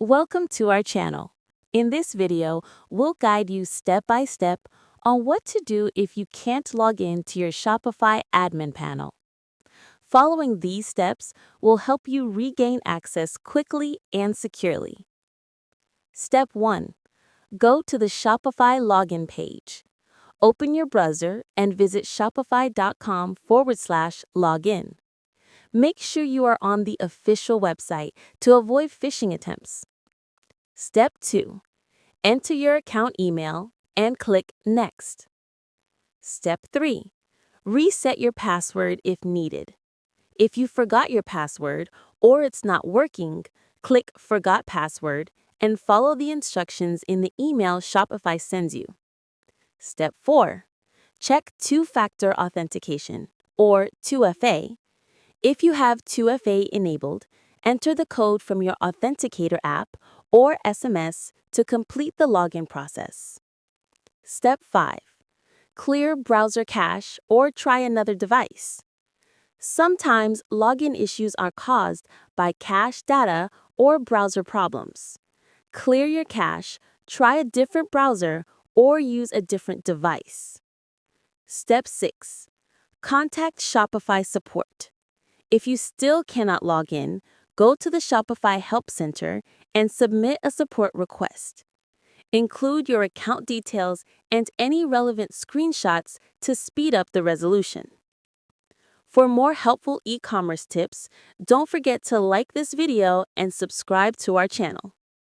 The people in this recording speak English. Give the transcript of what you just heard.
Welcome to our channel. In this video, we'll guide you step by step on what to do if you can't log in to your Shopify admin panel. Following these steps will help you regain access quickly and securely. Step 1. Go to the Shopify login page. Open your browser and visit shopify.com/login. Make sure you are on the official website to avoid phishing attempts. Step 2. Enter your account email and click Next. Step 3. Reset your password if needed. If you forgot your password or it's not working, click Forgot Password and follow the instructions in the email Shopify sends you. Step 4. Check two-factor authentication, or 2FA. If you have 2FA enabled, enter the code from your Authenticator app or SMS to complete the login process. Step 5. Clear browser cache or try another device. Sometimes login issues are caused by cache data or browser problems. Clear your cache, try a different browser, or use a different device. Step 6. Contact Shopify support. If you still cannot log in, go to the Shopify Help Center and submit a support request. Include your account details and any relevant screenshots to speed up the resolution. For more helpful e-commerce tips, don't forget to like this video and subscribe to our channel.